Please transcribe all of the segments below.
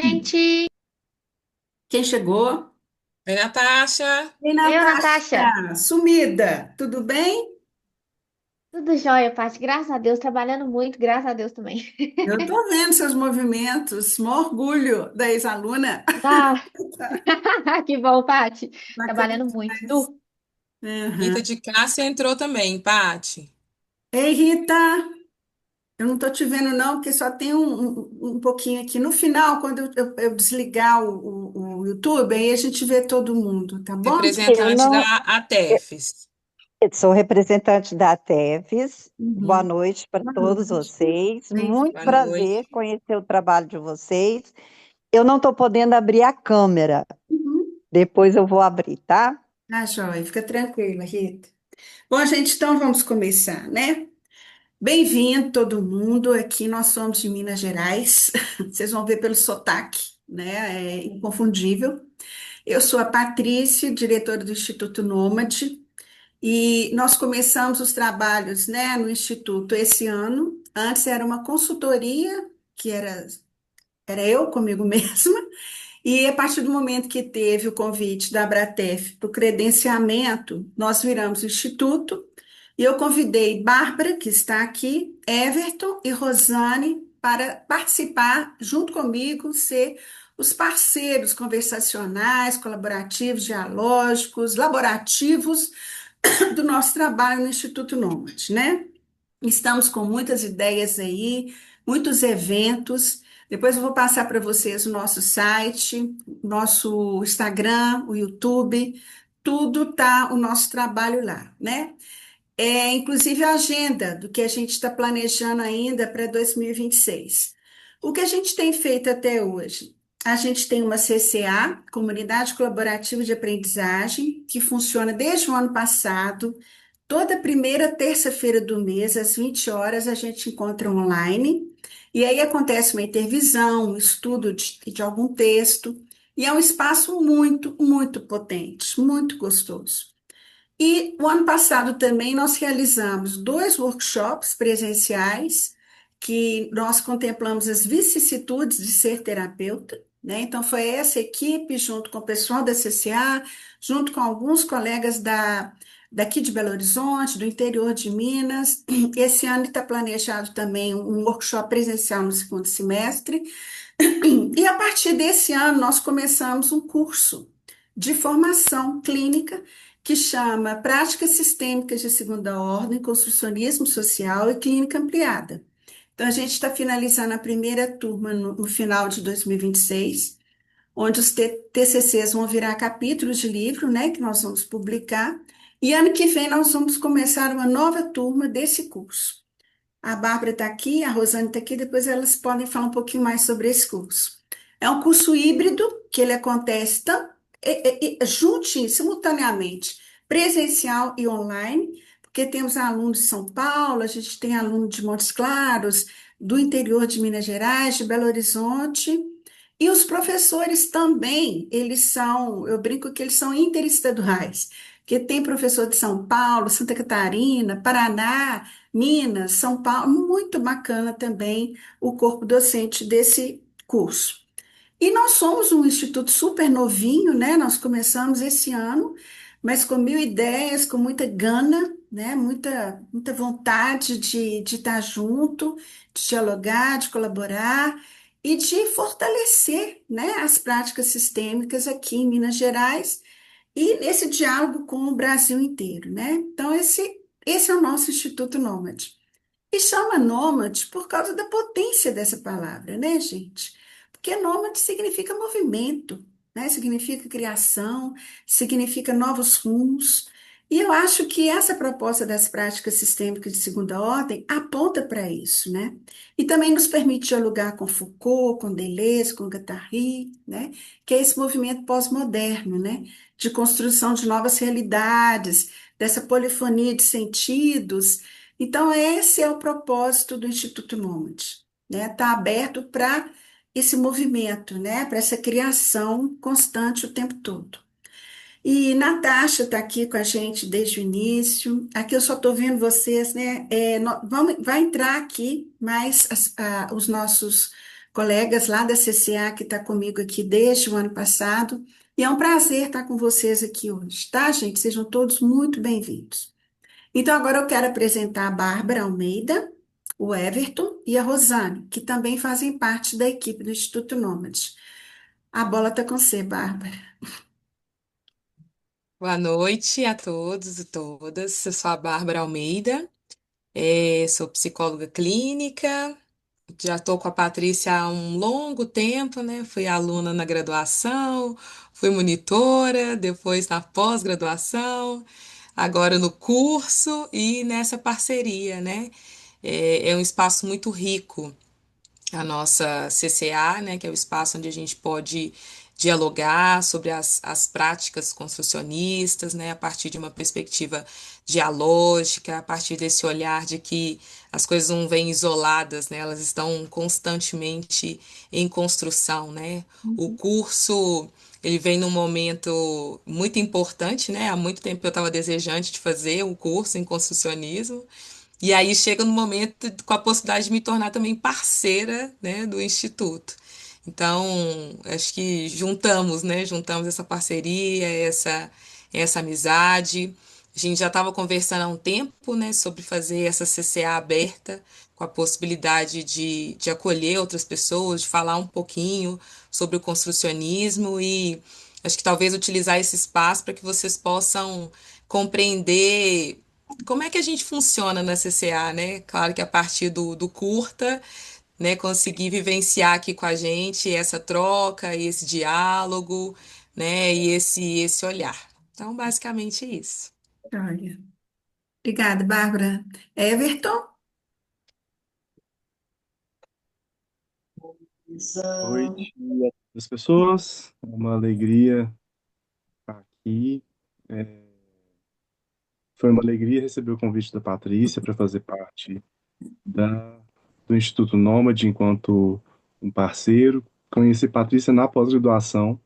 gente! Quem chegou? Oi, Natasha. Ei, Eu, Natasha. Natasha, sumida, tudo bem? Tudo jóia, Paty. Graças a Deus, trabalhando muito, graças a Deus também. Eu tô vendo seus movimentos, maior orgulho da ex-aluna. Ah, que bom, Paty. Bacana Trabalhando muito. demais. Nu. Rita Uhum. de Cássia entrou também, Pati. Ei, Rita, eu não tô te vendo não, porque só tem um pouquinho aqui. No final, quando eu desligar o YouTube, aí a gente vê todo mundo, tá bom? Eu Representante da não ATEFES. eu sou representante da TEVES. Boa Uhum. noite para Boa todos noite. vocês. Muito Boa prazer noite. conhecer o trabalho de vocês. Eu não estou podendo abrir a câmera. Uhum. Depois eu vou abrir, tá? Tá, joia, fica tranquila, Rita. Bom, gente, então vamos começar, né? Bem-vindo todo mundo. Aqui nós somos de Minas Gerais. Vocês vão ver pelo sotaque, né? É inconfundível. Eu sou a Patrícia, diretora do Instituto Nômade, e nós começamos os trabalhos, né, no Instituto esse ano. Antes era uma consultoria, que era eu comigo mesma, e a partir do momento que teve o convite da Abratef para o credenciamento, nós viramos o Instituto e eu convidei Bárbara, que está aqui, Everton e Rosane para participar junto comigo, ser os parceiros conversacionais, colaborativos, dialógicos, laborativos do nosso trabalho no Instituto Nômade, né? Estamos com muitas ideias aí, muitos eventos. Depois eu vou passar para vocês o nosso site, nosso Instagram, o YouTube, tudo tá o nosso trabalho lá, né? Inclusive a agenda do que a gente está planejando ainda para 2026. O que a gente tem feito até hoje? A gente tem uma CCA, Comunidade Colaborativa de Aprendizagem, que funciona desde o ano passado. Toda primeira terça-feira do mês, às 20 horas, a gente encontra online. E aí acontece uma intervisão, um estudo de algum texto. E é um espaço muito, muito potente, muito gostoso. E o ano passado também nós realizamos dois workshops presenciais que nós contemplamos as vicissitudes de ser terapeuta, né? Então foi essa equipe junto com o pessoal da CCA, junto com alguns colegas daqui de Belo Horizonte, do interior de Minas. Esse ano está planejado também um workshop presencial no segundo semestre. E a partir desse ano nós começamos um curso de formação clínica que chama Práticas Sistêmicas de Segunda Ordem, Construcionismo Social e Clínica Ampliada. Então, a gente está finalizando a primeira turma no final de 2026, onde os TCCs vão virar capítulos de livro, né, que nós vamos publicar, e ano que vem nós vamos começar uma nova turma desse curso. A Bárbara está aqui, a Rosane está aqui, depois elas podem falar um pouquinho mais sobre esse curso. É um curso híbrido, que ele acontece juntinho, simultaneamente, presencial e online, porque temos alunos de São Paulo, a gente tem aluno de Montes Claros, do interior de Minas Gerais, de Belo Horizonte, e os professores também, eles são, eu brinco que eles são interestaduais, porque tem professor de São Paulo, Santa Catarina, Paraná, Minas, São Paulo, muito bacana também o corpo docente desse curso. E nós somos um instituto super novinho, né? Nós começamos esse ano, mas com mil ideias, com muita gana, né? Muita vontade de estar junto, de dialogar, de colaborar e de fortalecer, né, as práticas sistêmicas aqui em Minas Gerais e nesse diálogo com o Brasil inteiro, né? Então, esse é o nosso Instituto Nômade. E chama nômade por causa da potência dessa palavra, né, gente? Porque nômade significa movimento, né? Significa criação, significa novos rumos. E eu acho que essa proposta das práticas sistêmicas de segunda ordem aponta para isso, né? E também nos permite dialogar com Foucault, com Deleuze, com Guattari, né? Que é esse movimento pós-moderno, né? De construção de novas realidades, dessa polifonia de sentidos. Então, esse é o propósito do Instituto Nômade, né? Está aberto para esse movimento, né? Para essa criação constante o tempo todo. E Natasha está aqui com a gente desde o início. Aqui eu só estou vendo vocês, né? Vai entrar aqui mais os nossos colegas lá da CCA que está comigo aqui desde o ano passado. E é um prazer estar com vocês aqui hoje, tá, gente? Sejam todos muito bem-vindos. Então, agora eu quero apresentar a Bárbara Almeida, o Everton e a Rosane, que também fazem parte da equipe do Instituto Nômade. A bola está com você, Bárbara. Boa noite a todos e todas. Eu sou a Bárbara Almeida, sou psicóloga clínica. Já estou com a Patrícia há um longo tempo, né? Fui aluna na graduação, fui monitora, depois na pós-graduação, agora no curso e nessa parceria, né? É um espaço muito rico a nossa CCA, né, que é o espaço onde a gente pode dialogar sobre as práticas construcionistas, né, a partir de uma perspectiva dialógica, a partir desse olhar de que as coisas não vêm isoladas, né, elas estão constantemente em construção, né. O curso, ele vem num momento muito importante, né, há muito tempo eu estava desejante de fazer um curso em construcionismo, e aí chega no momento com a possibilidade de me tornar também parceira, né, do Instituto. Então, acho que juntamos, né? Juntamos essa parceria, essa amizade. A gente já estava conversando há um tempo, né, sobre fazer essa CCA aberta, com a possibilidade de acolher outras pessoas, de falar um pouquinho sobre o construcionismo e acho que talvez utilizar esse espaço para que vocês possam compreender como é que a gente funciona na CCA, né? Claro que a partir do curta, né, conseguir vivenciar aqui com a gente essa troca, esse diálogo, né, e esse olhar. Então, basicamente isso. Olha, obrigada, Bárbara. Everton? Noite a todas as pessoas. É uma alegria estar aqui. É, Foi uma alegria receber o convite da Patrícia para fazer parte da, do Instituto Nômade enquanto um parceiro. Conheci Patrícia na pós-graduação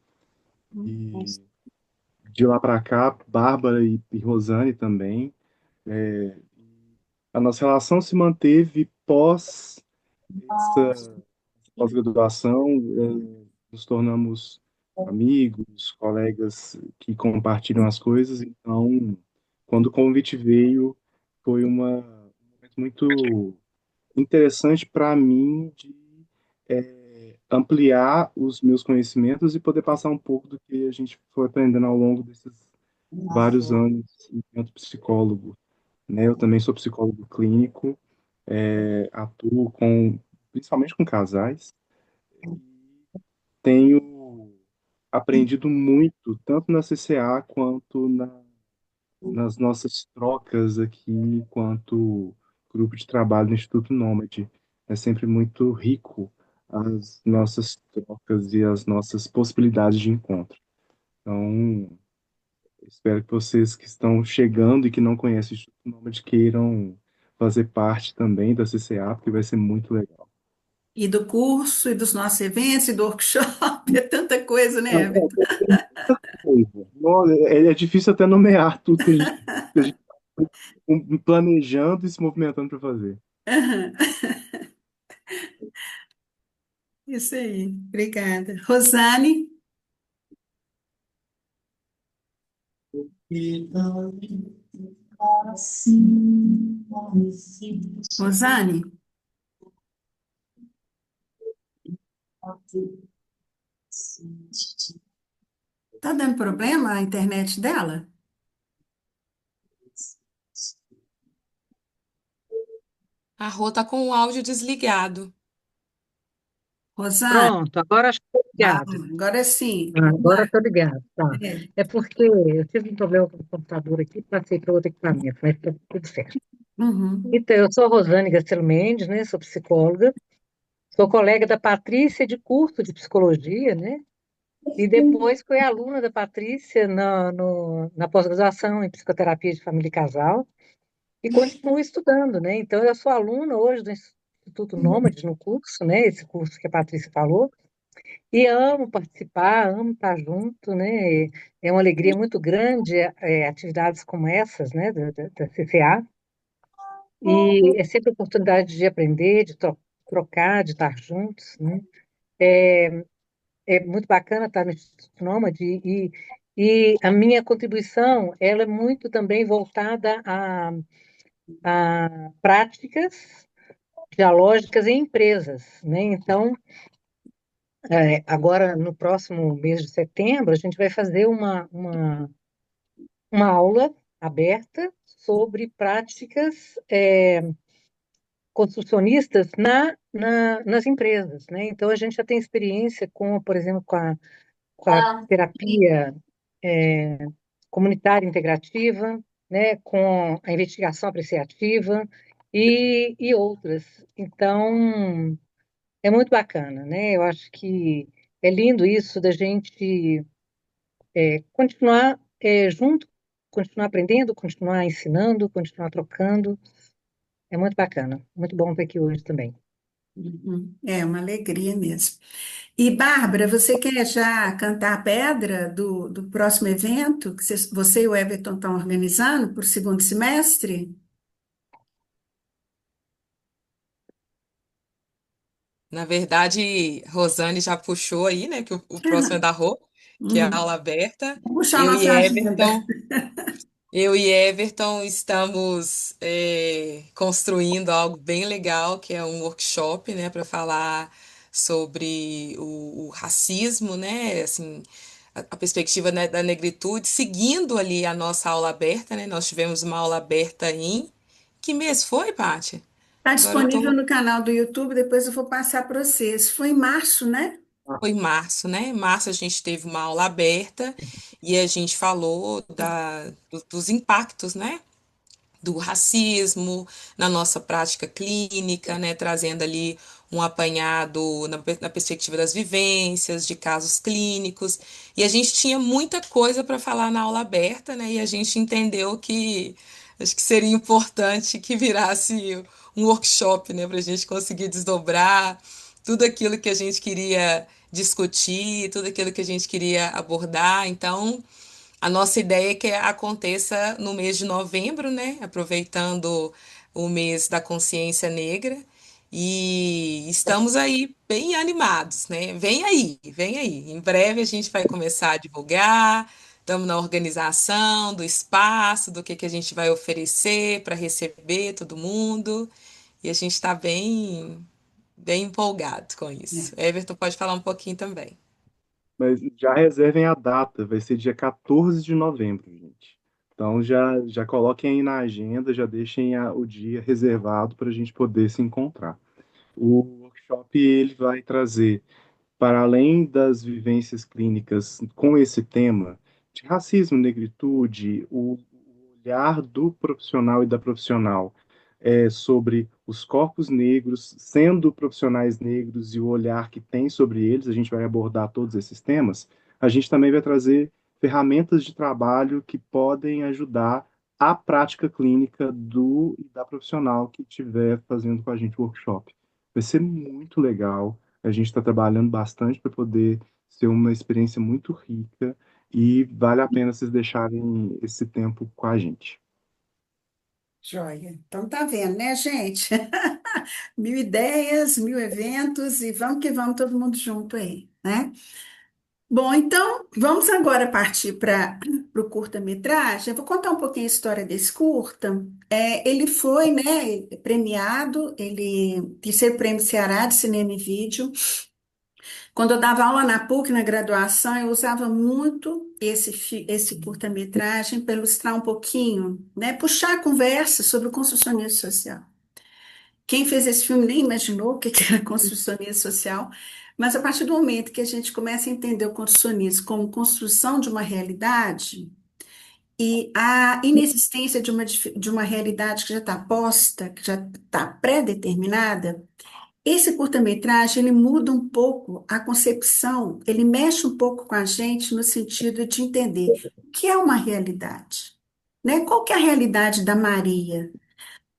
e de lá para cá, Bárbara e Rosane também. A nossa relação se manteve pós essa pós-graduação, nos tornamos amigos, colegas que compartilham as coisas. Então, quando o convite veio, foi um momento muito interessante para mim de ampliar os meus conhecimentos e poder passar um pouco do que a gente foi aprendendo ao longo desses vários anos enquanto psicólogo, né? Eu também sou psicólogo clínico, atuo principalmente com casais. Tenho aprendido muito, tanto na CCA quanto nas nossas trocas aqui, enquanto grupo de trabalho no Instituto Nômade. É sempre muito rico as nossas trocas e as nossas possibilidades de encontro. Então, espero que vocês que estão chegando e que não conhecem o Instituto Nômade queiram fazer parte também da CCA, porque vai ser muito legal. E do curso, e dos nossos eventos, e do workshop, é tanta coisa, né, Everton? Coisa. Nossa, é difícil até nomear tudo que a gente tá planejando e se movimentando para fazer. Aham. Isso aí, obrigada. Rosane? Rosane, tá dando problema a internet dela? A Rô tá com o áudio desligado. Rosane, Pronto, agora acho que estou ligado. agora sim. Vamos Agora lá. estou ligado, tá. É. É porque eu tive um problema com o computador aqui, passei para outro equipamento, mas está tudo certo. Uhum. Então, eu sou a Rosane Gastelo Mendes, né? Sou psicóloga, sou colega da Patrícia de curso de psicologia, né? E depois fui aluna da Patrícia na pós-graduação em psicoterapia de família e casal e continuo estudando, né? Então, eu sou aluna hoje do Instituto Nômade no curso, né? Esse curso que a Patrícia falou. E amo participar, amo estar junto, né? É uma alegria muito grande, atividades como essas, né, da CCA. E é sempre oportunidade de aprender, de trocar, de estar juntos, né? É, é muito bacana estar no Instituto Nômade e a minha contribuição, ela é muito também voltada a práticas dialógicas em empresas, né? Então, agora no próximo mês de setembro, a gente vai fazer uma aula aberta sobre práticas construcionistas nas empresas, né? Então, a gente já tem experiência com, por exemplo, com a terapia comunitária integrativa, né? Com a investigação apreciativa e outras. Então, é muito bacana, né? Eu acho que é lindo isso da gente continuar junto, continuar aprendendo, continuar ensinando, continuar trocando. É muito bacana. Muito bom estar aqui hoje também. Uhum. É uma alegria mesmo. E, Bárbara, você quer já cantar a pedra do próximo evento que você e o Everton estão organizando para o segundo semestre? Na verdade, Rosane já puxou aí, né, que o próximo é da Rô, que é a Uhum. aula aberta. Vou puxar a Eu e nossa agenda. Everton Eu e Everton estamos construindo algo bem legal, que é um workshop, né, para falar sobre o racismo, né, assim, a perspectiva, né, da negritude, seguindo ali a nossa aula aberta, né, nós tivemos uma aula aberta em... Que mês foi, Paty? Está Agora eu disponível tô... no canal do YouTube, depois eu vou passar para vocês. Foi em março, né? Foi em março, né? Em março a gente teve uma aula aberta e a gente falou dos impactos, né? Do racismo na nossa prática clínica, né, trazendo ali um apanhado na perspectiva das vivências, de casos clínicos. E a gente tinha muita coisa para falar na aula aberta, né, e a gente entendeu que acho que seria importante que virasse um workshop, né, para a gente conseguir desdobrar tudo aquilo que a gente queria discutir, tudo aquilo que a gente queria abordar. Então, a nossa ideia é que aconteça no mês de novembro, né? Aproveitando o mês da consciência negra. E estamos aí bem animados, né? Vem aí, vem aí. Em breve a gente vai começar a divulgar. Estamos na organização do espaço, do que a gente vai oferecer para receber todo mundo. E a gente está bem empolgado com isso. É. Everton pode falar um pouquinho também. Mas já reservem a data, vai ser dia 14 de novembro, gente. Então já coloquem aí na agenda, já deixem o dia reservado para a gente poder se encontrar. O workshop ele vai trazer, para além das vivências clínicas com esse tema de racismo, negritude, o olhar do profissional e da profissional sobre os corpos negros, sendo profissionais negros e o olhar que tem sobre eles, a gente vai abordar todos esses temas. A gente também vai trazer ferramentas de trabalho que podem ajudar a prática clínica do e da profissional que estiver fazendo com a gente o workshop. Vai ser muito legal. A gente está trabalhando bastante para poder ser uma experiência muito rica e vale a pena vocês deixarem esse tempo com a gente. Joia. Então tá vendo, né, gente? Mil ideias, mil eventos e vamos que vamos todo mundo junto aí, né? Bom, então vamos agora partir para o curta-metragem. Eu vou contar um pouquinho a história desse curta. Ele foi, né, premiado, ele terceiro prêmio Ceará de Cinema e Vídeo. Quando eu dava aula na PUC, na graduação, eu usava muito esse curta-metragem para ilustrar um pouquinho, né, puxar a conversa sobre o construcionismo social. Quem fez esse filme nem imaginou o que era construcionismo social, mas a partir do momento que a gente começa a entender o construcionismo como construção de uma realidade e a inexistência de uma realidade que já está posta, que já está pré-determinada, esse curta-metragem, ele muda um pouco a concepção, ele mexe um pouco com a gente no sentido de entender o que é uma realidade, né? Qual que é a realidade da Maria?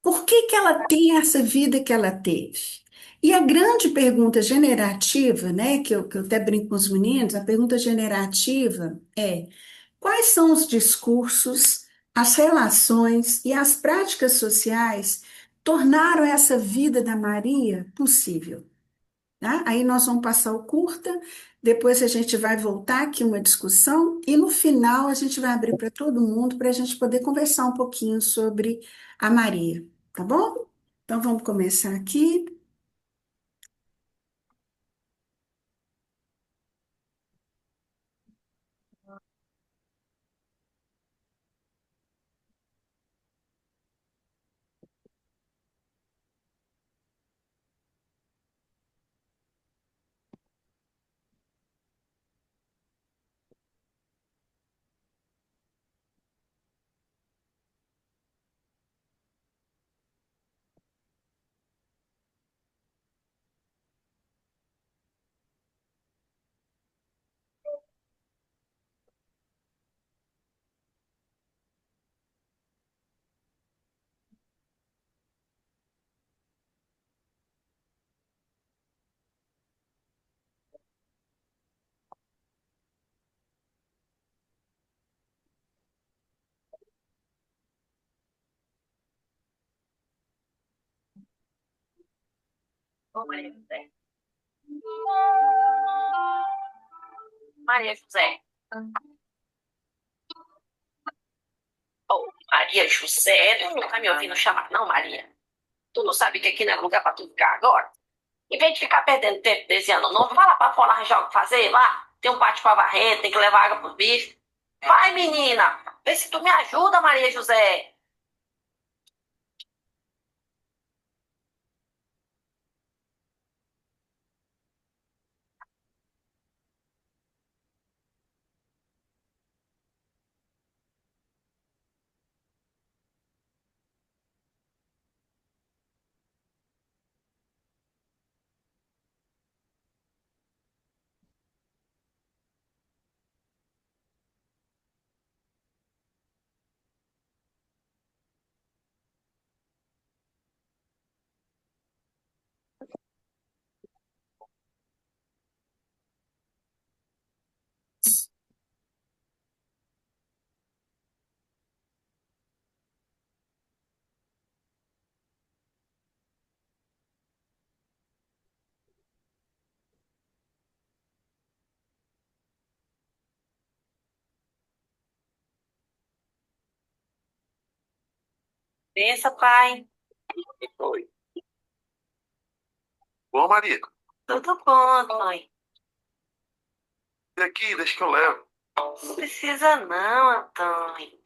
Por que que ela tem essa vida que ela teve? E a grande pergunta generativa, né, que eu até brinco com os meninos, a pergunta generativa é: quais são os discursos, as relações e as práticas sociais tornaram essa vida da Maria possível, tá? Aí nós vamos passar o curta, depois a gente vai voltar aqui uma discussão e no final a gente vai abrir para todo mundo para a gente poder conversar um pouquinho sobre a Maria, tá bom? Então vamos começar aqui. Ô, Maria José. Maria José. Ô, Maria José, tu não tá me ouvindo chamar, não, Maria? Tu não sabe que aqui não é lugar pra tu ficar agora? Em vez de ficar perdendo tempo desse ano novo, vai lá pra fora arranjar o que fazer lá. Tem um pátio pra varrer, tem que levar água pros bichos. Vai, menina! Vê se tu me ajuda, Maria José. Pensa, pai. Oi. Bom, Maria. Tudo bom, mãe. E aqui, deixa que eu levo. Não precisa não, Antônio.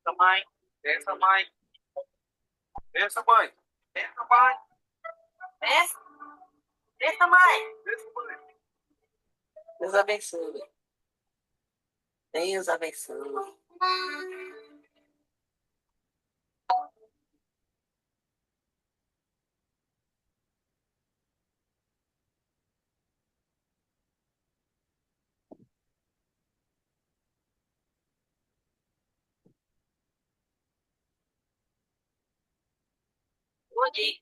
Desça, mãe. Desça, mãe. Desça, mãe. Desça, mãe. Desça. Desça, mãe. Desça, mãe. Deus abençoe. Deus abençoe. Ludi.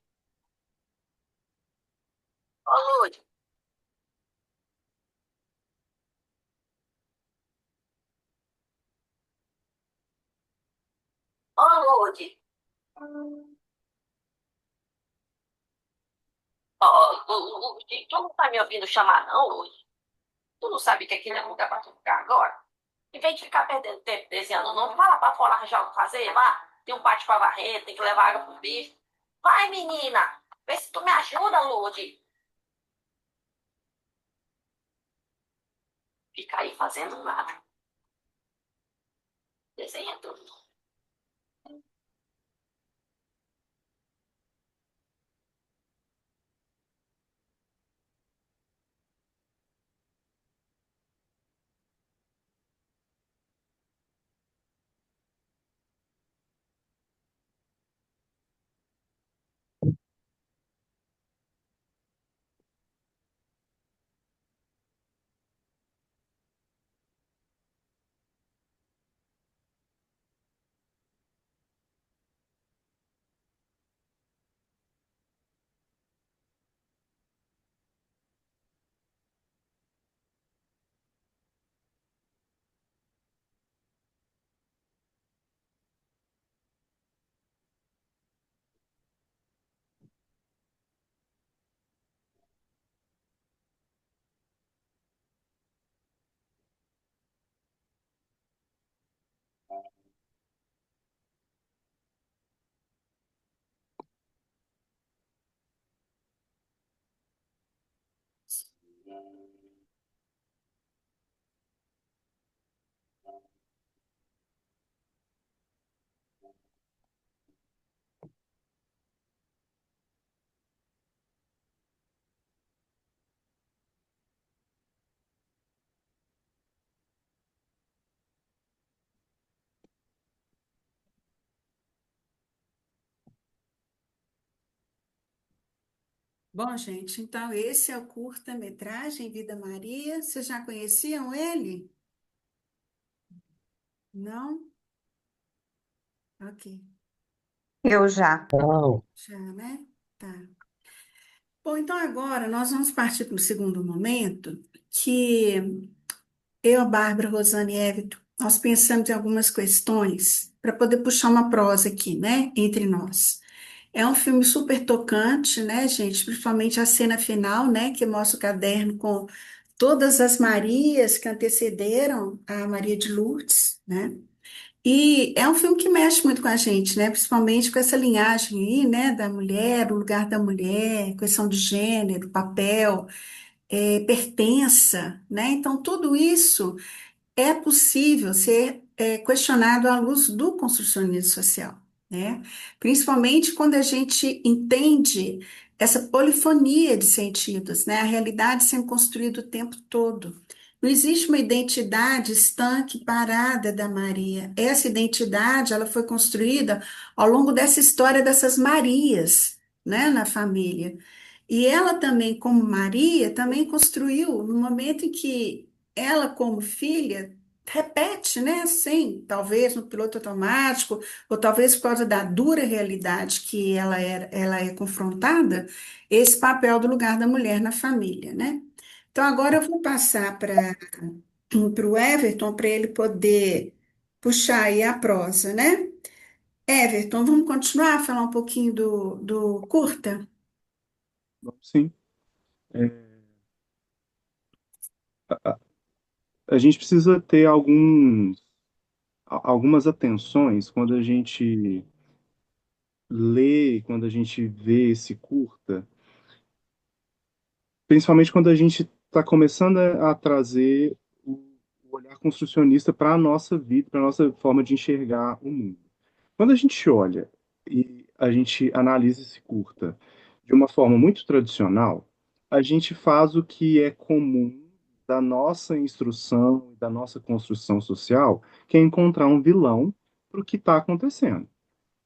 Ô, Ludi. Ô, Ludi. Ó, Ludi, tu não tá me ouvindo chamar, não, Ludi? Tu não sabe que aqui não é lugar pra tu ficar agora? Em vez de ficar perdendo tempo desenhando, não, vai lá pra fora arranjar o que fazer, lá. Tem um pátio pra varrer, tem que levar água pro bicho. Vai, menina. Vê se tu me ajuda, Ludi. Fica aí fazendo nada. Desenha tudo. Bom, gente, então esse é o curta-metragem Vida Maria. Vocês já conheciam ele? Não? Ok, Eu já. Uau. já, né? Tá. Bom, então agora nós vamos partir para o segundo momento, que eu, a Bárbara, Rosane e Everton, nós pensamos em algumas questões para poder puxar uma prosa aqui, né, entre nós. É um filme super tocante, né, gente? Principalmente a cena final, né, que mostra o caderno com todas as Marias que antecederam a Maria de Lourdes, né? E é um filme que mexe muito com a gente, né? Principalmente com essa linhagem aí, né, da mulher, o lugar da mulher, questão de gênero, papel, pertença, né? Então, tudo isso é possível ser questionado à luz do construcionismo social, né? Principalmente quando a gente entende essa polifonia de sentidos, né? A realidade sendo construída o tempo todo. Não existe uma identidade estanque, parada da Maria. Essa identidade, ela foi construída ao longo dessa história dessas Marias, né, na família. E ela também, como Maria, também construiu no momento em que ela, como filha, repete, né? Sim, talvez no piloto automático, ou talvez por causa da dura realidade que ela é confrontada, esse papel do lugar da mulher na família, né? Então, agora eu vou passar para o Everton, para ele poder puxar aí a prosa, né? Everton, vamos continuar a falar um pouquinho do curta? Vamos sim. É, a gente precisa ter algumas atenções quando a gente lê, quando a gente vê esse curta, principalmente quando a gente está começando a trazer o olhar construcionista para a nossa vida, para a nossa forma de enxergar o mundo. Quando a gente olha e a gente analisa esse curta de uma forma muito tradicional, a gente faz o que é comum da nossa instrução, da nossa construção social, que é encontrar um vilão para o que está acontecendo.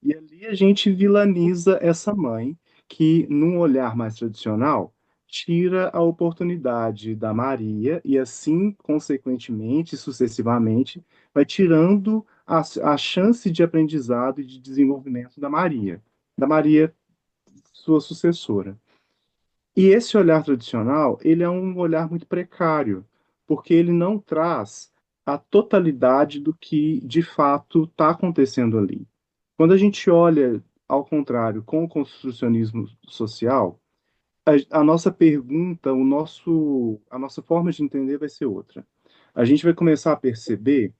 E ali a gente vilaniza essa mãe que, num olhar mais tradicional, tira a oportunidade da Maria e assim, consequentemente, sucessivamente, vai tirando a chance de aprendizado e de desenvolvimento da Maria, sua sucessora. E esse olhar tradicional, ele é um olhar muito precário, porque ele não traz a totalidade do que de fato está acontecendo ali. Quando a gente olha ao contrário, com o construcionismo social, a nossa pergunta, a nossa forma de entender vai ser outra. A gente vai começar a perceber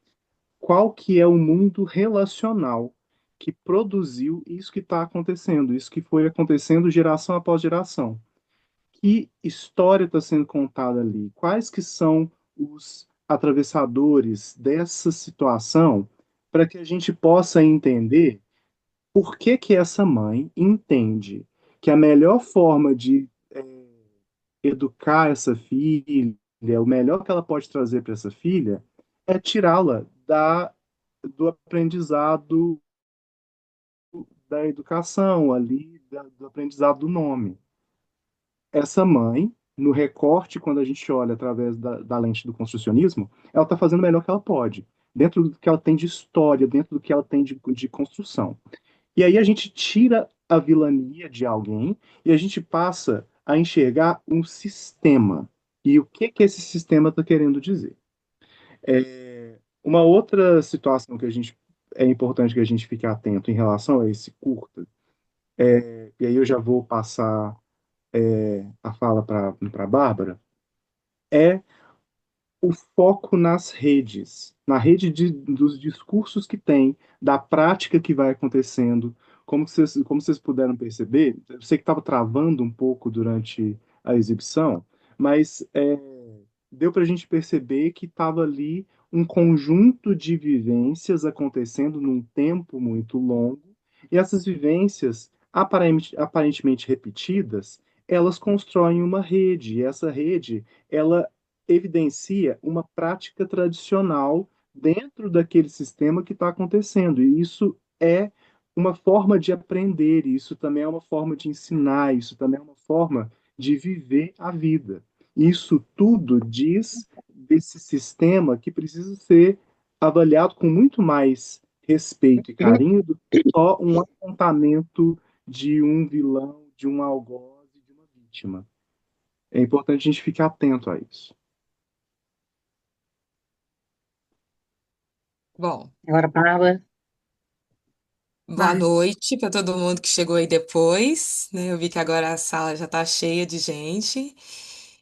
qual que é o mundo relacional que produziu isso que está acontecendo, isso que foi acontecendo geração após geração. Que história está sendo contada ali? Quais que são os atravessadores dessa situação para que a gente possa entender por que que essa mãe entende que a melhor forma de educar essa filha, o melhor que ela pode trazer para essa filha, é tirá-la do aprendizado da educação ali, do aprendizado do nome. Essa mãe, no recorte, quando a gente olha através da lente do construcionismo, ela está fazendo o melhor que ela pode, dentro do que ela tem de história, dentro do que ela tem de construção. E aí a gente tira a vilania de alguém e a gente passa a enxergar um sistema. E o que que esse sistema está querendo dizer? Uma outra situação que a gente é importante que a gente fique atento em relação a esse curta, e aí eu já vou passar a fala para a Bárbara, é o foco nas redes, na rede dos discursos que tem, da prática que vai acontecendo. Como vocês puderam perceber, eu sei que estava travando um pouco durante a exibição, mas deu para a gente perceber que estava ali um conjunto de vivências acontecendo num tempo muito longo, e essas vivências, aparentemente repetidas, elas constroem uma rede, e essa rede, ela evidencia uma prática tradicional dentro daquele sistema que está acontecendo. E isso é uma forma de aprender, isso também é uma forma de ensinar, isso também é uma forma de viver a vida. Isso tudo diz desse sistema que precisa ser avaliado com muito mais respeito e carinho do que só um apontamento de um vilão, de um algoz e de uma vítima. É importante a gente ficar atento a isso. Bom, Agora, Bárbara, boa vai. noite para todo mundo que chegou aí depois, né? Eu vi que agora a sala já está cheia de gente.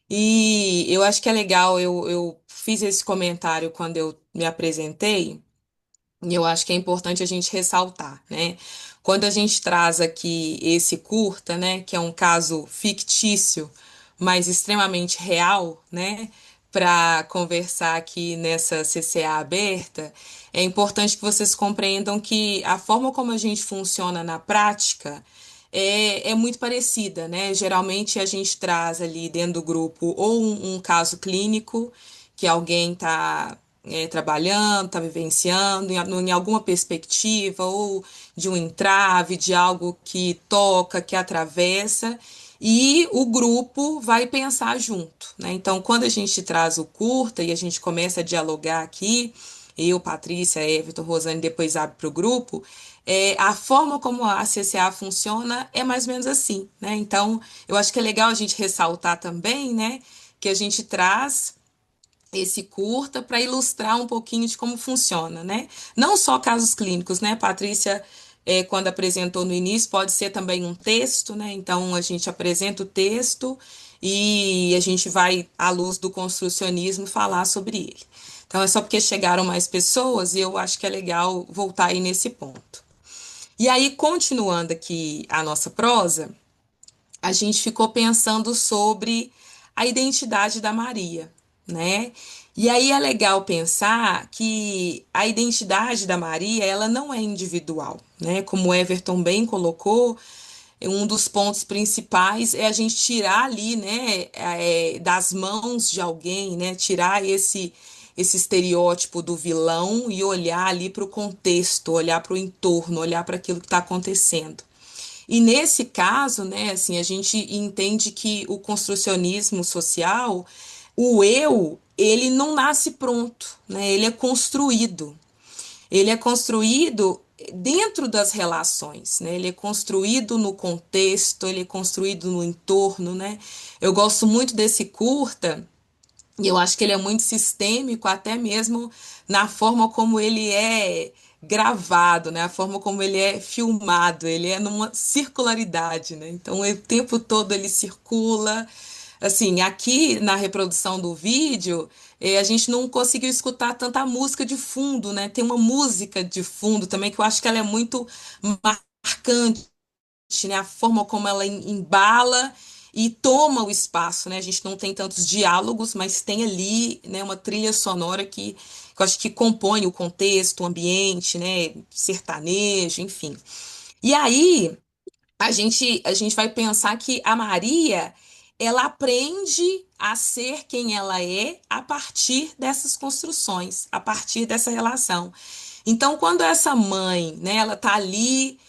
E eu acho que é legal, eu fiz esse comentário quando eu me apresentei. E eu acho que é importante a gente ressaltar, né? Quando a gente traz aqui esse curta, né, que é um caso fictício, mas extremamente real, né, para conversar aqui nessa CCA aberta, é importante que vocês compreendam que a forma como a gente funciona na prática é muito parecida, né? Geralmente a gente traz ali dentro do grupo ou um caso clínico que alguém está trabalhando, está vivenciando em alguma perspectiva, ou de um entrave, de algo que toca, que atravessa, e o grupo vai pensar junto, né? Então, quando a gente traz o curta e a gente começa a dialogar aqui, eu, Patrícia, Everton, Rosane, depois abre para o grupo, a forma como a CCA funciona é mais ou menos assim, né? Então, eu acho que é legal a gente ressaltar também, né, que a gente traz esse curta para ilustrar um pouquinho de como funciona, né? Não só casos clínicos, né? Patrícia, quando apresentou no início, pode ser também um texto, né? Então a gente apresenta o texto e a gente vai, à luz do construcionismo, falar sobre ele. Então é só porque chegaram mais pessoas e eu acho que é legal voltar aí nesse ponto. E aí, continuando aqui a nossa prosa, a gente ficou pensando sobre a identidade da Maria, né? E aí é legal pensar que a identidade da Maria, ela não é individual, né? Como o Everton bem colocou, um dos pontos principais é a gente tirar ali, né, das mãos de alguém, né? Tirar esse estereótipo do vilão e olhar ali para o contexto, olhar para o entorno, olhar para aquilo que está acontecendo. E nesse caso, né, assim, a gente entende que o construcionismo social, o eu, ele não nasce pronto, né? Ele é construído. Ele é construído dentro das relações, né? Ele é construído no contexto, ele é construído no entorno, né? Eu gosto muito desse curta, e eu acho que ele é muito sistêmico, até mesmo na forma como ele é gravado, né? A forma como ele é filmado, ele é numa circularidade, né? Então, o tempo todo ele circula. Assim, aqui na reprodução do vídeo, a gente não conseguiu escutar tanta música de fundo, né? Tem uma música de fundo também que eu acho que ela é muito marcante, né? A forma como ela embala e toma o espaço, né? A gente não tem tantos diálogos, mas tem ali, né, uma trilha sonora que eu acho que compõe o contexto, o ambiente, né? Sertanejo, enfim. E aí a gente vai pensar que a Maria, ela aprende a ser quem ela é a partir dessas construções, a partir dessa relação. Então, quando essa mãe, né, ela tá ali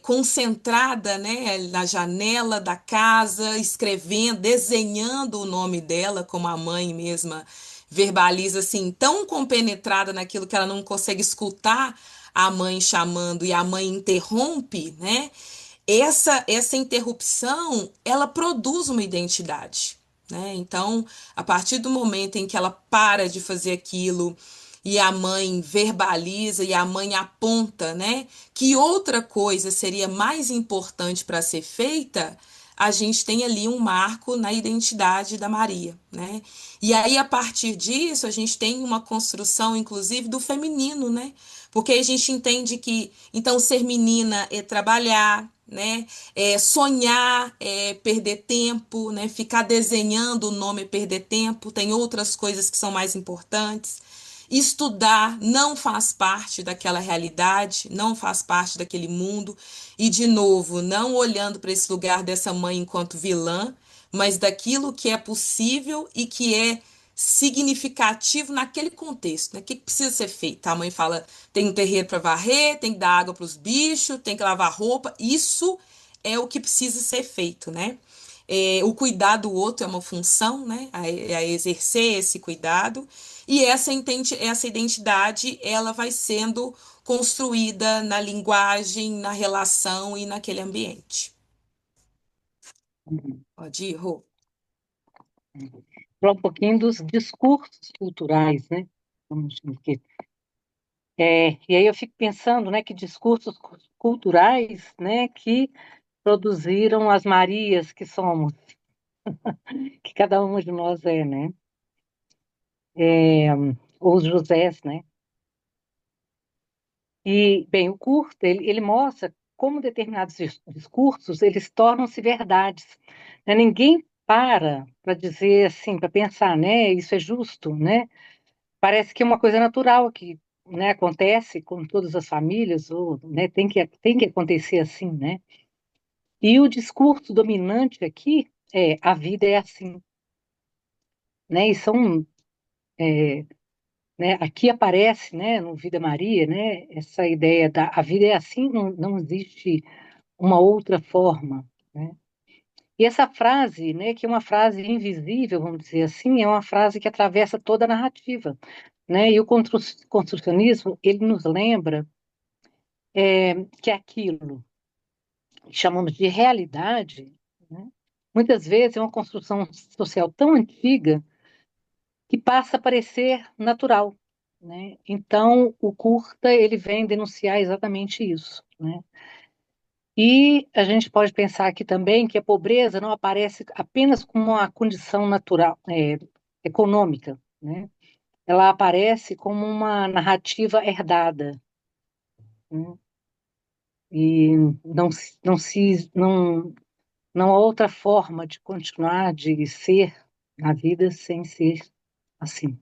concentrada, né, na janela da casa, escrevendo, desenhando o nome dela, como a mãe mesma verbaliza assim, tão compenetrada naquilo que ela não consegue escutar a mãe chamando e a mãe interrompe, né? Essa interrupção, ela produz uma identidade, né? Então, a partir do momento em que ela para de fazer aquilo e a mãe verbaliza e a mãe aponta, né, que outra coisa seria mais importante para ser feita, a gente tem ali um marco na identidade da Maria, né? E aí, a partir disso, a gente tem uma construção, inclusive, do feminino, né? Porque a gente entende que, então, ser menina é trabalhar, né? É sonhar, é perder tempo, né? Ficar desenhando o nome é perder tempo. Tem outras coisas que são mais importantes. Estudar não faz parte daquela realidade, não faz parte daquele mundo. E, de novo, não olhando para esse lugar dessa mãe enquanto vilã, mas daquilo que é possível e que é significativo naquele contexto, né? O que precisa ser feito? A mãe fala, tem um terreiro para varrer, tem que dar água para os bichos, tem que lavar roupa. Isso é o que precisa ser feito, né? O cuidar do outro é uma função, né? A exercer esse cuidado. E essa identidade, ela vai sendo construída na linguagem, na relação e naquele ambiente. Pode ir, Rô. Falar um pouquinho dos discursos culturais, né? Vamos dizer. E aí eu fico pensando, né, que discursos culturais, né, que produziram as Marias que somos, que cada uma de nós é, né? É, ou os Josés, né? E, bem, o curta, ele mostra como determinados discursos, eles tornam-se verdades, né? Ninguém para dizer assim, para pensar, né? Isso é justo, né? Parece que é uma coisa natural que, né, acontece com todas as famílias, ou, né, tem que acontecer assim, né? E o discurso dominante aqui é a vida é assim, né? E são, né, aqui aparece, né, no Vida Maria, né, essa ideia da a vida é assim, não existe uma outra forma, né? E essa frase, né, que é uma frase invisível, vamos dizer assim, é uma frase que atravessa toda a narrativa, né? E o construcionismo, ele nos lembra que é aquilo que chamamos de realidade, né, muitas vezes é uma construção social tão antiga que passa a parecer natural, né? Então, o curta ele vem denunciar exatamente isso, né? E a gente pode pensar aqui também que a pobreza não aparece apenas como uma condição natural, econômica, né? Ela aparece como uma narrativa herdada, né? E não há outra forma de continuar de ser na vida sem ser. assim.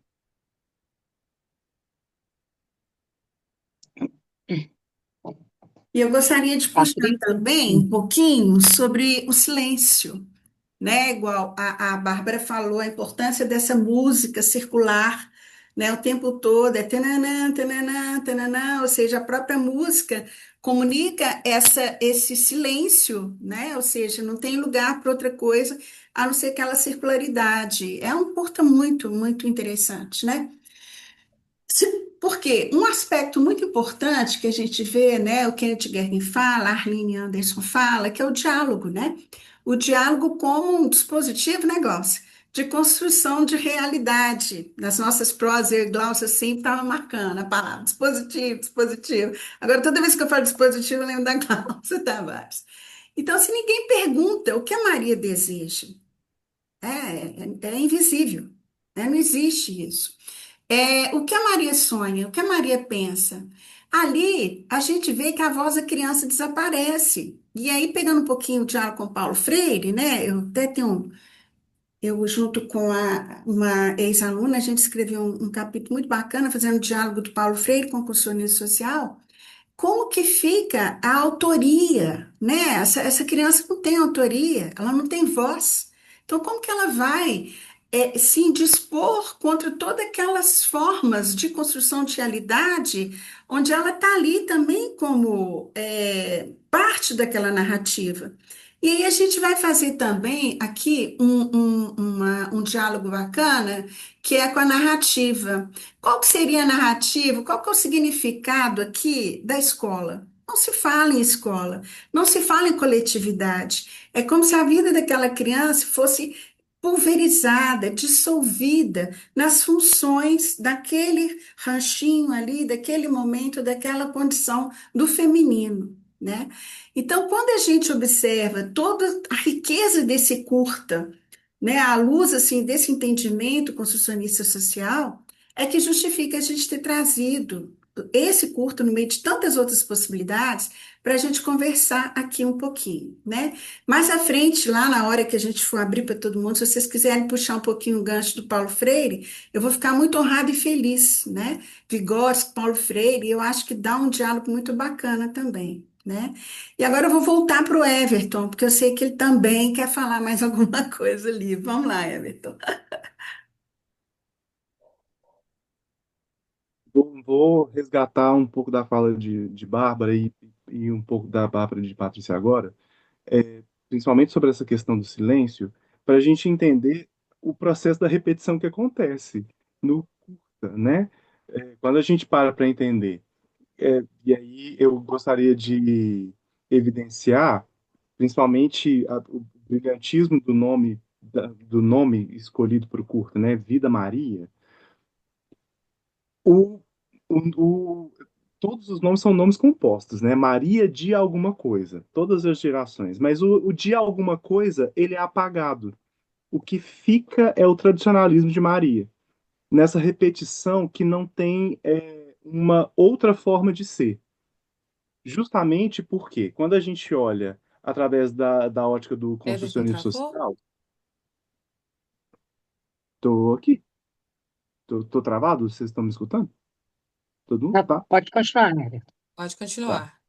E eu gostaria de puxar Patrícia? também um pouquinho sobre o silêncio, né? Igual a Bárbara falou, a importância dessa música circular, né? O tempo todo, é tananã, tananã, tananã, ou seja, a própria música comunica esse silêncio, né? Ou seja, não tem lugar para outra coisa a não ser aquela circularidade. É um curta muito, muito interessante, né? Porque um aspecto muito importante que a gente vê, né, o Kenneth Gergen fala, a Arlene Anderson fala, que é o diálogo, né? O diálogo como um dispositivo, negócio, de construção de realidade. Nas nossas prosas, eu e Glaucia sempre estava marcando a palavra dispositivo, dispositivo. Agora, toda vez que eu falo dispositivo, eu lembro da Glaucia Tavares. Então, se ninguém pergunta o que a Maria deseja, é invisível, né? Não existe isso. O que a Maria sonha, o que a Maria pensa. Ali, a gente vê que a voz da criança desaparece. E aí, pegando um pouquinho o diálogo com Paulo Freire, né? Eu até tenho eu, junto com uma ex-aluna, a gente escreveu um capítulo muito bacana, fazendo um diálogo do Paulo Freire com o consciencialismo social. Como que fica a autoria, né? Essa criança não tem autoria, ela não tem voz. Então, como que ela vai se indispor contra todas aquelas formas de construção de realidade, onde ela está ali também como parte daquela narrativa? E aí a gente vai fazer também aqui um diálogo bacana, que é com a narrativa. Qual que seria a narrativa? Qual que é o significado aqui da escola? Não se fala em escola, não se fala em coletividade. É como se a vida daquela criança fosse pulverizada, dissolvida nas funções daquele ranchinho ali, daquele momento, daquela condição do feminino, né? Então, quando a gente observa toda a riqueza desse curta, né, à luz assim desse entendimento construcionista social, é que justifica a gente ter trazido esse curto no meio de tantas outras possibilidades para a gente conversar aqui um pouquinho, né? Mais à frente, lá na hora que a gente for abrir para todo mundo, se vocês quiserem puxar um pouquinho o gancho do Paulo Freire, eu vou ficar muito honrada e feliz, né? Vygotsky, Paulo Freire, eu acho que dá um diálogo muito bacana também, né? E agora eu vou voltar para o Everton, porque eu sei que ele também quer falar mais alguma coisa ali. Vamos lá, Everton. Vou resgatar um pouco da fala de Bárbara e um pouco da Bárbara de Patrícia agora, principalmente sobre essa questão do silêncio, para a gente entender o processo da repetição que acontece no curta, né? Quando a gente para entender, e aí eu gostaria de evidenciar, principalmente o brilhantismo do nome escolhido para o curta, né? Vida Maria. O, o, todos os nomes são nomes compostos, né? Maria de alguma coisa, todas as gerações. Mas o de alguma coisa, ele é apagado. O que fica é o tradicionalismo de Maria, nessa repetição que não tem uma outra forma de ser. Justamente porque, quando a gente olha através da ótica do Everton construcionismo travou? social, tô aqui, tô travado? Vocês estão me escutando? Todo mundo? Não, Tá? pode continuar, Nélia. Pode Tá. continuar.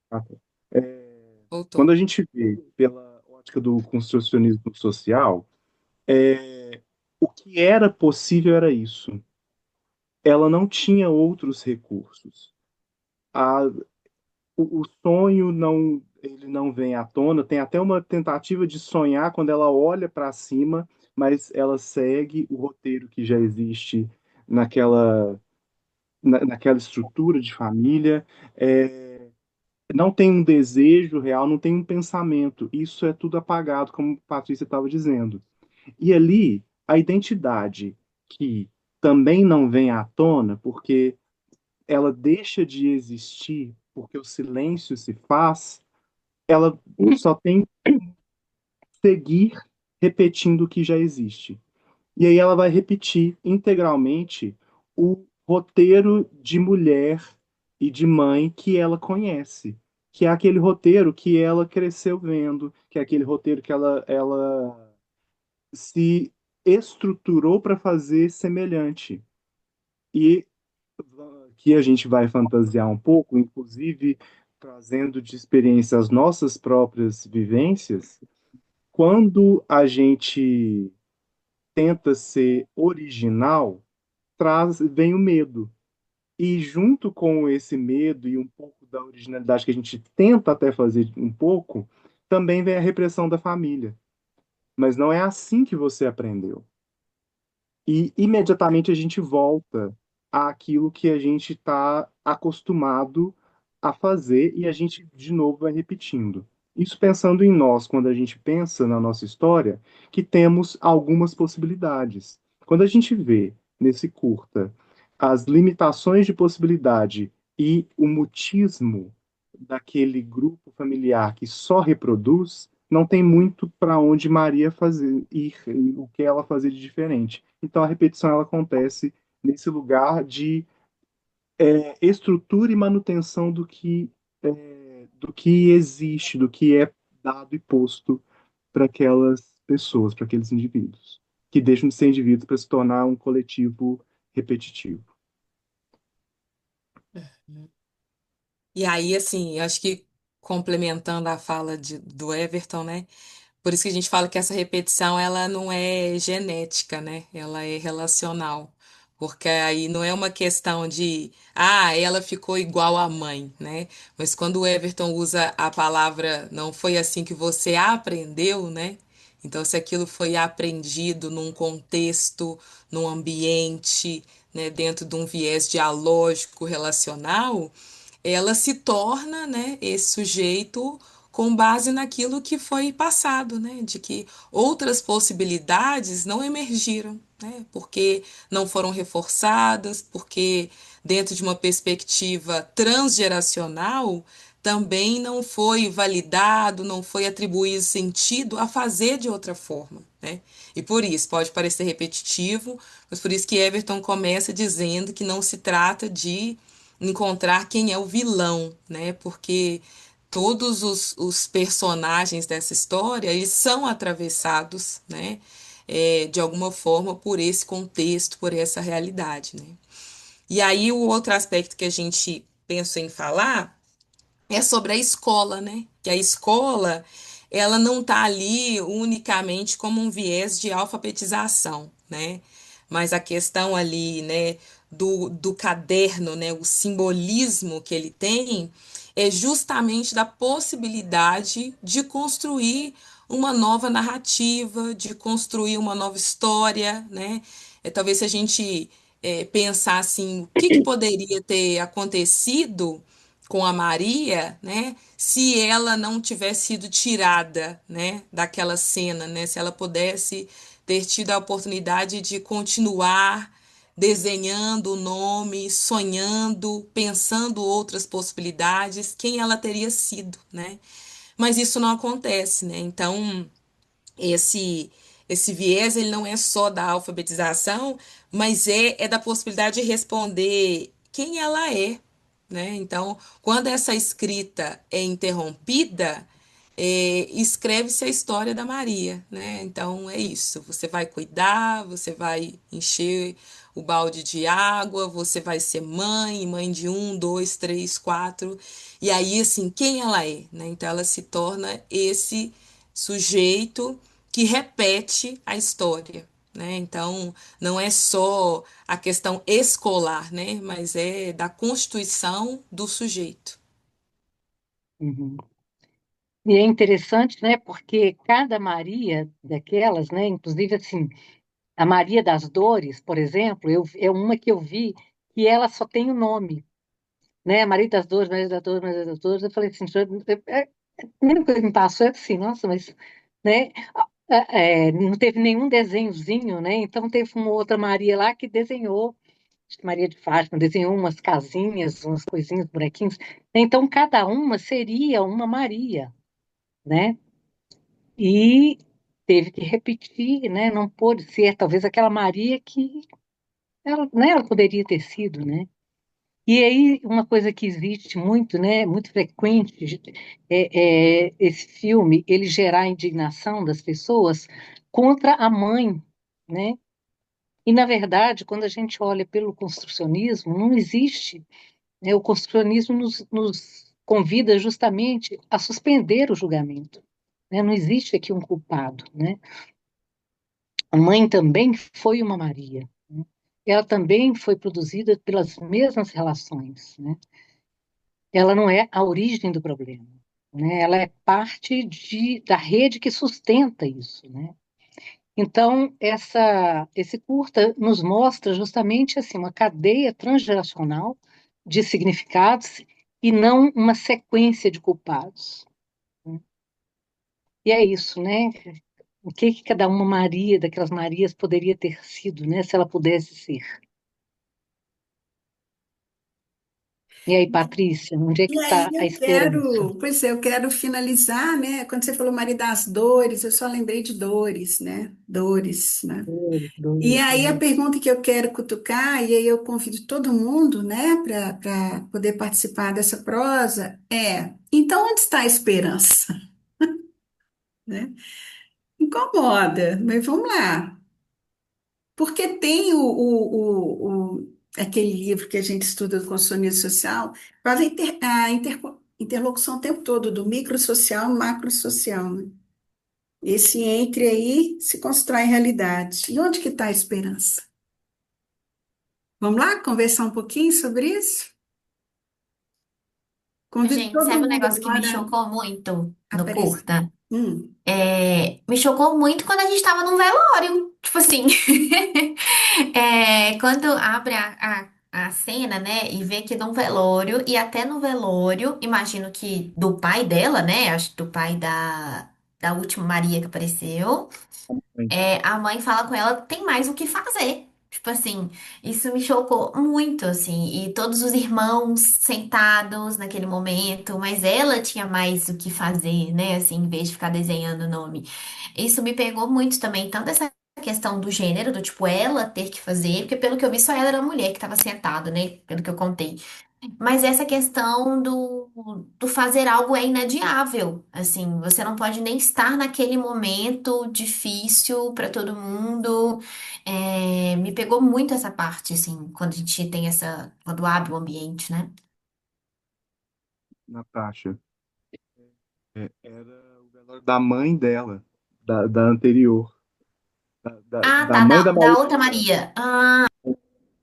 Tá. É, quando Voltou. a gente vê pela ótica do construcionismo social, o que era possível era isso. Ela não tinha outros recursos. A, o sonho não, ele não vem à tona. Tem até uma tentativa de sonhar quando ela olha para cima, mas ela segue o roteiro que já existe naquela, naquela estrutura de família. Não tem um desejo real, não tem um pensamento. Isso é tudo apagado, como a Patrícia estava dizendo. E ali, a identidade, que também não vem à tona, porque ela deixa de existir, porque o silêncio se faz, ela só tem que seguir repetindo o que já existe. E aí ela vai repetir integralmente o roteiro de mulher e de mãe que ela conhece, que é aquele roteiro que ela cresceu vendo, que é aquele roteiro que ela se estruturou para fazer semelhante. E que a gente vai fantasiar um pouco, inclusive trazendo de experiência as nossas próprias vivências, quando a gente tenta ser original, vem o medo. E junto com esse medo e um pouco da originalidade que a gente tenta até fazer um pouco, também vem a repressão da família. Mas não é assim que você aprendeu. E imediatamente a gente volta àquilo que a gente está acostumado a fazer e a gente de novo vai repetindo. Isso pensando em nós, quando a gente pensa na nossa história, que temos algumas possibilidades. Quando a gente vê nesse curta as limitações de possibilidade e o mutismo daquele grupo familiar que só reproduz, não tem muito para onde Maria fazer ir, o que ela fazer de diferente. Então a repetição ela acontece nesse lugar de estrutura e manutenção do que existe, do que é dado e posto para aquelas pessoas, para aqueles indivíduos, que deixam de ser indivíduos para se tornar um coletivo repetitivo. E aí, assim, eu acho que complementando a fala do Everton, né? Por isso que a gente fala que essa repetição ela não é genética, né? Ela é relacional. Porque aí não é uma questão de, ela ficou igual à mãe, né? Mas quando o Everton usa a palavra não foi assim que você aprendeu, né? Então, se aquilo foi aprendido num contexto, num ambiente, né, dentro de um viés dialógico relacional, ela se torna, né, esse sujeito com base naquilo que foi passado, né, de que outras possibilidades não emergiram, né, porque não foram reforçadas, porque dentro de uma perspectiva transgeracional também não foi validado, não foi atribuído sentido a fazer de outra forma, né? E por isso pode parecer repetitivo, mas por isso que Everton começa dizendo que não se trata de encontrar quem é o vilão, né? Porque todos os personagens dessa história, eles são atravessados, né? De alguma forma por esse contexto, por essa realidade, né? E aí o outro aspecto que a gente pensou em falar é sobre a escola, né? Que a escola, ela não está ali unicamente como um viés de alfabetização, né? Mas a questão ali, né, do caderno, né, o simbolismo que ele tem, é justamente da possibilidade de construir uma nova narrativa, de construir uma nova história, né? Talvez se a gente pensar assim, o que que poderia ter acontecido com a Maria, né? Se ela não tivesse sido tirada, né, daquela cena, né? Se ela pudesse ter tido a oportunidade de continuar desenhando o nome, sonhando, pensando outras possibilidades, quem ela teria sido, né? Mas isso não acontece, né? Então, esse viés ele não é só da alfabetização, mas é da possibilidade de responder quem ela é, né? Então, quando essa escrita é interrompida, escreve-se a história da Maria, né? Então é isso. Você vai cuidar, você vai encher o balde de água, você vai ser mãe, mãe de um, dois, três, quatro. E aí, assim, quem ela é, né? Então ela se torna esse sujeito que repete a história, né? Então não é só a questão escolar, né? Mas é da constituição do sujeito. Uhum. E é interessante, né? Porque cada Maria daquelas, né? Inclusive, assim, a Maria das Dores, por exemplo, é uma que eu vi que ela só tem o nome, né? Maria das Dores, Maria das Dores, Maria das Dores. Eu falei assim, a primeira coisa que me passou é assim, nossa, mas, né? Não teve nenhum desenhozinho, né? Então teve uma outra Maria lá que desenhou, acho que Maria de Fátima, desenhou umas casinhas, umas coisinhas, bonequinhos. Então cada uma seria uma Maria, né? E teve que repetir, né? Não pôde ser talvez aquela Maria que ela, né, ela poderia ter sido, né? E aí, uma coisa que existe muito, né, muito frequente, esse filme, ele gerar a indignação das pessoas contra a mãe, né? E, na verdade, quando a gente olha pelo construcionismo, não existe, né? O construcionismo nos convida justamente a suspender o julgamento, né? Não existe aqui um culpado, né? A mãe também foi uma Maria, né? Ela também foi produzida pelas mesmas relações, né? Ela não é a origem do problema, né? Ela é parte da rede que sustenta isso, né? Então, esse curta nos mostra justamente assim, uma cadeia transgeracional de significados e não uma sequência de culpados, né? E é isso, né? O que cada uma Maria, daquelas Marias, poderia ter sido, né? Se ela pudesse ser. E aí, Patrícia, onde é que E aí está a eu esperança? quero, pois é, eu quero finalizar, né? Quando você falou Maria das Dores, eu só lembrei de dores, né? Dores, né? Dores, E dores, aí a né? pergunta que eu quero cutucar, e aí eu convido todo mundo, né, para poder participar dessa prosa, então onde está a esperança? Né? Incomoda, mas vamos lá. Porque tem aquele livro que a gente estuda do construcionismo social, faz interlocução o tempo todo do microsocial e macrosocial, né? Esse entre aí se constrói realidade. E onde que está a esperança? Vamos lá conversar um pouquinho sobre isso? Convido Gente, todo sabe um mundo negócio que me agora chocou muito a no aparecer. curta? Hum, Me chocou muito quando a gente tava num velório. Tipo assim, quando abre a cena, né, e vê que num velório, e até no velório, imagino que do pai dela, né, acho que do pai da última Maria que apareceu. A mãe fala com ela, tem mais o que fazer. Tipo assim, isso me chocou muito, assim, e todos os irmãos sentados naquele momento, mas ela tinha mais o que fazer, né, assim, em vez de ficar desenhando o nome. Isso me pegou muito também, tanto essa questão do gênero, do tipo, ela ter que fazer, porque pelo que eu vi, só ela era a mulher que estava sentada, né, pelo que eu contei. Mas essa questão do fazer algo é inadiável. Assim, você não pode nem estar naquele momento difícil para todo mundo. Me pegou muito essa parte, assim, quando a gente tem quando abre o ambiente, né? Natasha, era o velório da mãe dela, da anterior, Ah, da tá, mãe da da Maria outra José. Maria. Ah,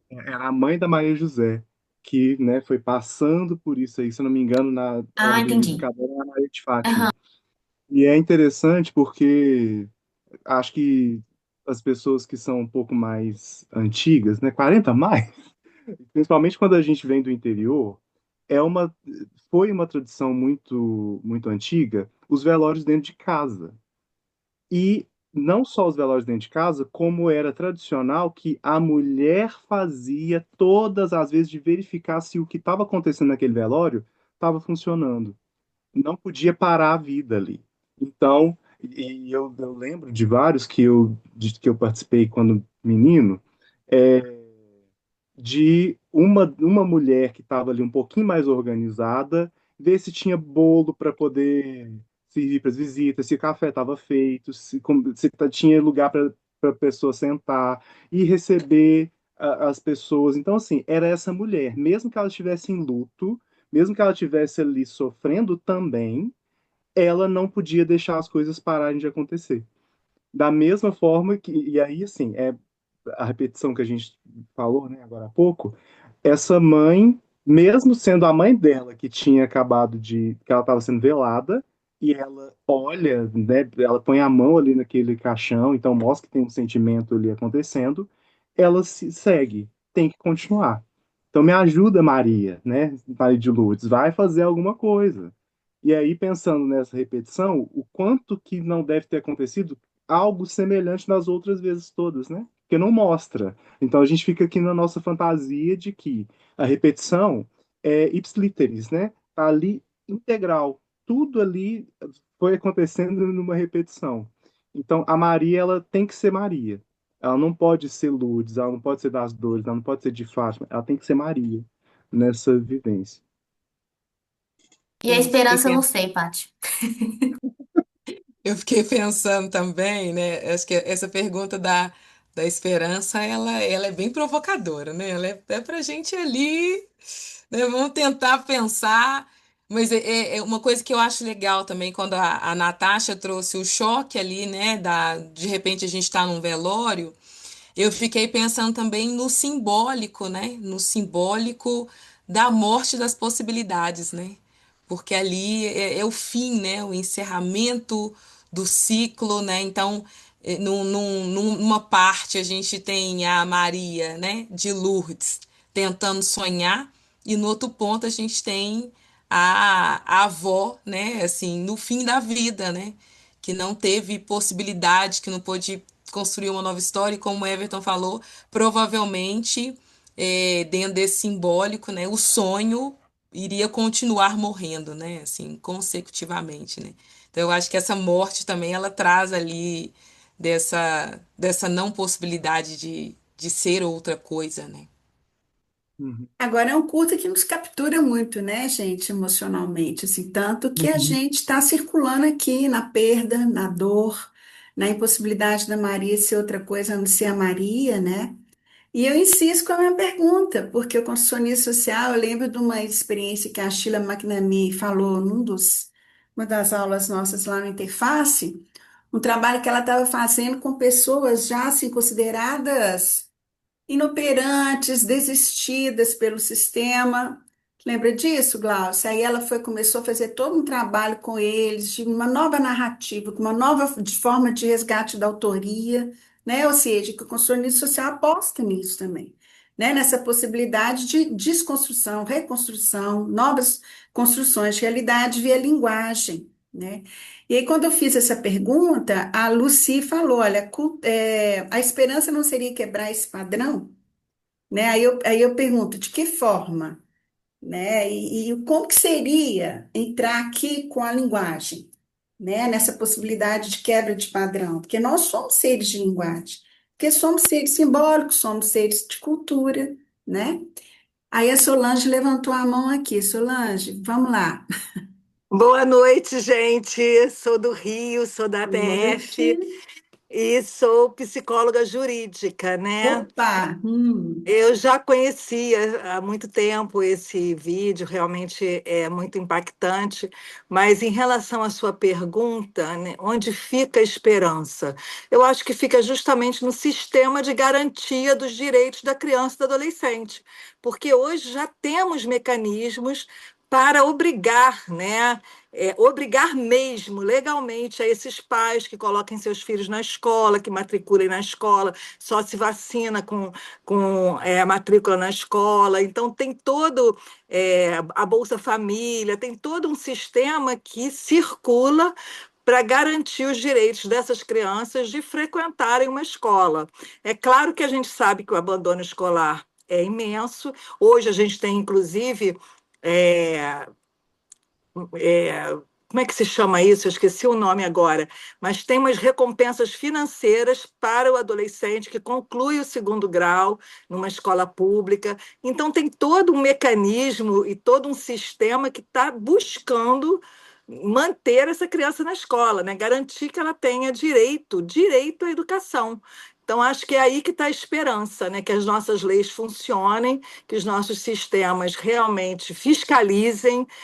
Era a mãe da Maria José, que, né, foi passando por isso aí, se eu não me engano, na ordem entendi. unificadora, era a Maria de Fátima. Aham. E é interessante porque acho que as pessoas que são um pouco mais antigas, né, 40 a mais, principalmente quando a gente vem do interior, é uma, foi uma tradição muito antiga, os velórios dentro de casa. E não só os velórios dentro de casa, como era tradicional que a mulher fazia todas as vezes de verificar se o que estava acontecendo naquele velório estava funcionando. Não podia parar a vida ali. Então, eu lembro de vários que eu participei quando menino, é, de uma mulher que estava ali um pouquinho mais organizada, ver se tinha bolo para poder servir para as visitas, se o café estava feito, se tinha lugar para a pessoa sentar e receber as pessoas. Então, assim, era essa mulher, mesmo que ela estivesse em luto, mesmo que ela estivesse ali sofrendo também, ela não podia deixar as coisas pararem de acontecer. Da mesma forma que, e aí, assim, a repetição que a gente falou, né, agora há pouco, essa mãe, mesmo sendo a mãe dela que tinha acabado que ela estava sendo velada, e ela olha, né, ela põe a mão ali naquele caixão, então mostra que tem um sentimento ali acontecendo, ela se segue, tem que continuar. Então me ajuda, Maria, né, Maria de Lourdes, vai fazer alguma coisa. E aí, pensando nessa repetição, o quanto que não deve ter acontecido algo semelhante nas outras vezes todas, né? Porque não mostra. Então a gente fica aqui na nossa fantasia de que a repetição é ipsiliteris, né? Tá ali integral. Tudo ali foi acontecendo numa repetição. Então a Maria, ela tem que ser Maria. Ela não pode ser Lourdes, ela não pode ser das Dores, ela não pode ser de Fátima, ela tem que ser Maria nessa vivência. E a Fiquei esperança eu não sei, Paty. Eu fiquei pensando também, né? Acho que essa pergunta da esperança, ela é bem provocadora, né? Ela é pra gente ali, né? Vamos tentar pensar. Mas é uma coisa que eu acho legal também, quando a Natasha trouxe o choque ali, né? De repente a gente está num velório. Eu fiquei pensando também no simbólico, né? No simbólico da morte das possibilidades, né? Porque ali é o fim, né? O encerramento do ciclo, né? Então, numa parte a gente tem a Maria, né? De Lourdes tentando sonhar, e no outro ponto a gente tem a avó, né? Assim, no fim da vida, né? Que não teve possibilidade, que não pôde construir uma nova história, e como o Everton falou, provavelmente, dentro desse simbólico, né, o sonho iria continuar morrendo, né, assim, consecutivamente, né. Então, eu acho que essa morte também, ela traz ali dessa não possibilidade de ser outra coisa, né. Uhum. Agora é um curta que nos captura muito, né, gente, emocionalmente, assim, tanto que a Uhum. gente está circulando aqui na perda, na dor, na impossibilidade da Maria ser outra coisa a não ser a Maria, né? E eu insisto com a minha pergunta, porque o construcionismo social, eu lembro de uma experiência que a Sheila McNamee falou uma das aulas nossas lá no Interface, um trabalho que ela estava fazendo com pessoas já assim consideradas inoperantes, desistidas pelo sistema. Lembra disso, Glaucia? Aí ela começou a fazer todo um trabalho com eles, de uma nova narrativa, com uma nova forma de resgate da autoria, né? Ou seja, que o construcionismo social aposta nisso também, né? Nessa possibilidade de desconstrução, reconstrução, novas construções de realidade via linguagem, né? E aí, quando eu fiz essa pergunta, a Lucy falou: olha, a esperança não seria quebrar esse padrão? Né? Aí eu pergunto, de que forma? Né? E como que seria entrar aqui com a linguagem? Né? Nessa possibilidade de quebra de padrão? Porque nós somos seres de linguagem, porque somos seres simbólicos, somos seres de cultura, né? Aí a Solange levantou a mão aqui. Solange, vamos lá. Boa noite, gente. Sou do Rio, sou da Boa noite. APF e sou psicóloga jurídica, né? Opa! Eu já conhecia há muito tempo esse vídeo, realmente é muito impactante, mas em relação à sua pergunta, né, onde fica a esperança? Eu acho que fica justamente no sistema de garantia dos direitos da criança e do adolescente, porque hoje já temos mecanismos para obrigar, né? Obrigar mesmo, legalmente, a esses pais que coloquem seus filhos na escola, que matriculem na escola, só se vacina com a matrícula na escola. Então, tem todo a Bolsa Família, tem todo um sistema que circula para garantir os direitos dessas crianças de frequentarem uma escola. É claro que a gente sabe que o abandono escolar é imenso. Hoje a gente tem, inclusive, é, é, como é que se chama isso? Eu esqueci o nome agora, mas tem umas recompensas financeiras para o adolescente que conclui o segundo grau numa escola pública. Então, tem todo um mecanismo e todo um sistema que está buscando manter essa criança na escola, né? Garantir que ela tenha direito à educação. Então, acho que é aí que está a esperança, né? Que as nossas leis funcionem, que os nossos sistemas realmente fiscalizem